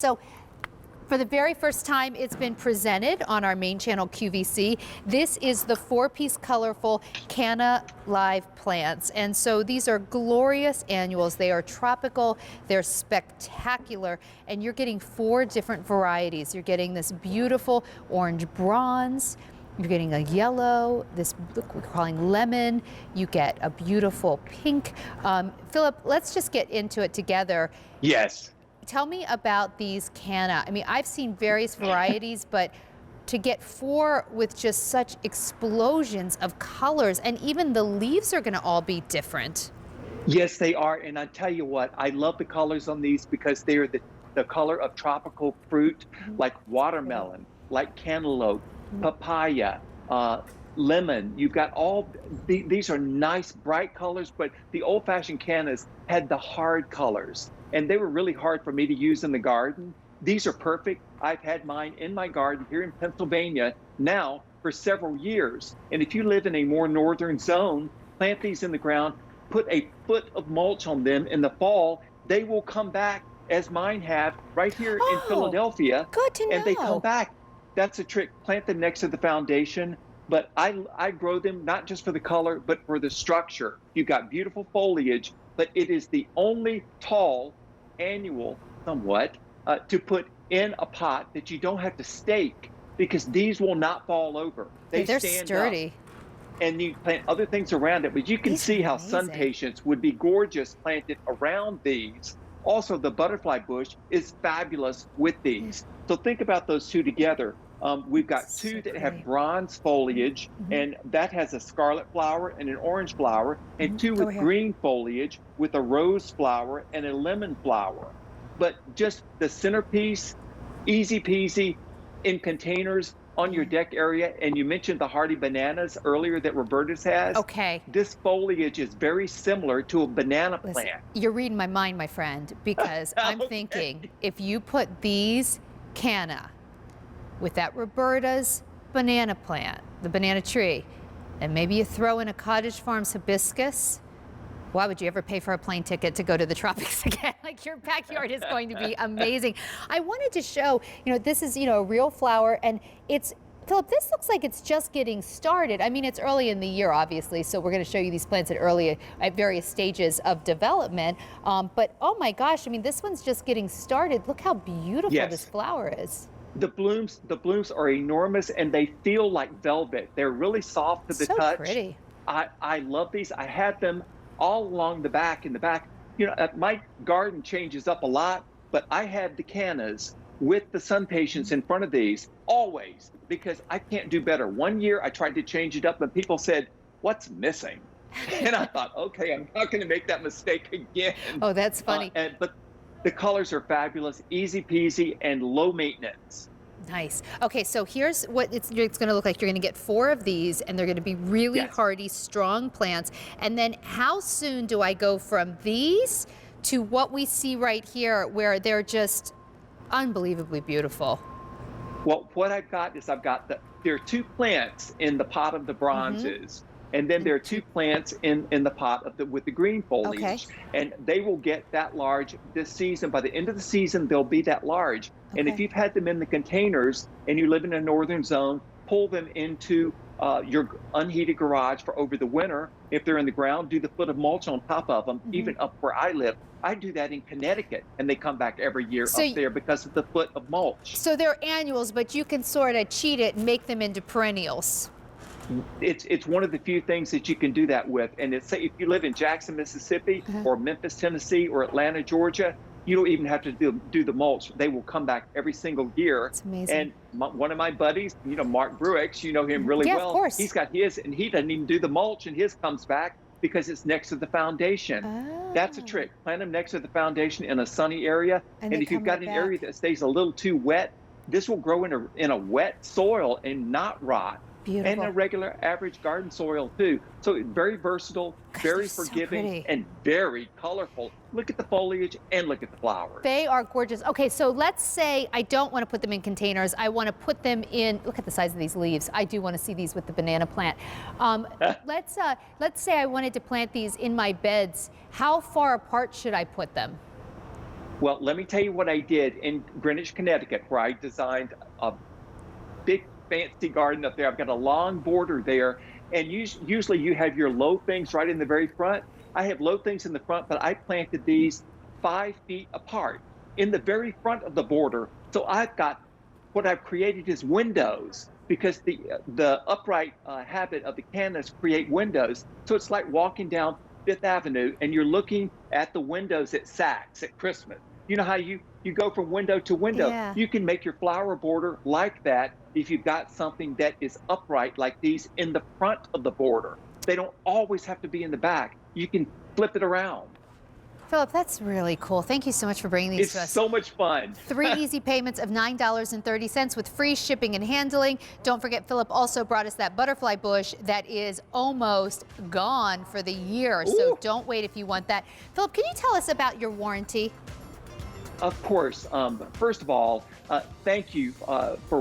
So for the very first time, it's been presented on our main channel, QVC. This is the 4-piece colorful Canna live plants. And so these are glorious annuals. They are tropical, they're spectacular, and you're getting 4 different varieties. You're getting this beautiful orange bronze, you're getting a yellow, this look we're calling lemon, you get a beautiful pink. Philip, let's just get into it together. Yes. Tell me about these Canna. I mean, I've seen various varieties, but to get 4 with just such explosions of colors, and even the leaves are gonna all be different. Yes, they are. And I tell you what, I love the colors on these because they are the color of tropical fruit, like watermelon, like cantaloupe, papaya, lemon. You've got all, these are nice, bright colors, but the old-fashioned Cannas had the hard colors. And they were really hard for me to use in the garden. These are perfect. I've had mine in my garden here in Pennsylvania now for several years. And if you live in a more northern zone, plant these in the ground, put a foot of mulch on them in the fall, they will come back as mine have right here in Philadelphia. Good to know. And they come back. That's a trick. Plant them next to the foundation. But I grow them not just for the color, but for the structure. You've got beautiful foliage, but it is the only tall annual, somewhat, to put in a pot that you don't have to stake, because these will not fall over. They're stand sturdy. Up, and you plant other things around it, but you can see how sun patients would be gorgeous planted around these. Also, the butterfly bush is fabulous with these. So think about those two together. We've got 2 that have bronze foliage, and that has a scarlet flower and an orange flower, and 2 with green foliage with a rose flower and a lemon flower. But just the centerpiece, easy peasy, in containers on your deck area. And you mentioned the hardy bananas earlier that Roberta's has. Okay. This foliage is very similar to a banana plant. You're reading my mind, my friend, because I'm thinking if you put these Canna with that Roberta's banana plant, the banana tree, and maybe you throw in a Cottage Farms hibiscus, why would you ever pay for a plane ticket to go to the tropics again? Like, your backyard is going to be amazing. I wanted to show, this is, a real flower, and it's, Philip, this looks like it's just getting started. I mean, it's early in the year, obviously, so we're going to show you these plants at various stages of development. But oh my gosh, I mean, this one's just getting started. Look how beautiful this flower is. The blooms are enormous, and they feel like velvet. They're really soft to the touch. So pretty. I love these. I have them all along the back. In the back, my garden changes up a lot, but I have the Cannas with the sun patients in front of these always, because I can't do better. One year I tried to change it up, and people said, "What's missing?" And I thought, okay, I'm not going to make that mistake again. Oh, that's funny. But the colors are fabulous, easy peasy, and low maintenance. Nice. Okay, so here's what it's going to look like. You're going to get 4 of these, and they're going to be really hardy, strong plants. And then how soon do I go from these to what we see right here, where they're just unbelievably beautiful? Well, what I've got is there are 2 plants in the pot of the bronzes. And then there are 2 plants in the pot with the green foliage. And they will get that large this season. By the end of the season, they'll be that large. And if you've had them in the containers and you live in a northern zone, pull them into your unheated garage for over the winter. If they're in the ground, do the foot of mulch on top of them, even up where I live. I do that in Connecticut, and they come back every year up there because of the foot of mulch. So they're annuals, but you can sort of cheat it and make them into perennials. It's one of the few things that you can do that with. And it's, say if you live in Jackson, Mississippi, or Memphis, Tennessee, or Atlanta, Georgia, you don't even have to do the mulch. They will come back every single year. That's amazing. And one of my buddies, Mark Bruix, you know him really well. Of course. He's got his, and he doesn't even do the mulch, and his comes back because it's next to the foundation. That's a trick. Plant them next to the foundation in a sunny area. And if you've got an area that stays a little too wet, this will grow in a wet soil and not rot. Beautiful. And a regular average garden soil too. So very versatile, very forgiving, and very colorful. Look at the foliage and look at the flowers. They are gorgeous. Okay, so let's say I don't want to put them in containers. I want to put them in, look at the size of these leaves. I do want to see these with the banana plant. Let's say I wanted to plant these in my beds. How far apart should I put them? Well, let me tell you what I did in Greenwich, Connecticut, where I designed a big fancy garden up there. I've got a long border there, and usually you have your low things right in the very front. I have low things in the front, but I planted these 5 feet apart in the very front of the border. So I've got, what I've created is windows, because the upright habit of the cannas create windows. So it's like walking down Fifth Avenue and you're looking at the windows at Saks at Christmas. You know how you go from window to window. Yeah. You can make your flower border like that if you've got something that is upright like these in the front of the border. They don't always have to be in the back. You can flip it around. Phillip, that's really cool. Thank you so much for bringing these to us. It's so much fun. 3 easy payments of $9.30 with free shipping and handling. Don't forget, Phillip also brought us that butterfly bush that is almost gone for the year. Ooh. So don't wait if you want that. Phillip, can you tell us about your warranty? Of course. First of all, thank you for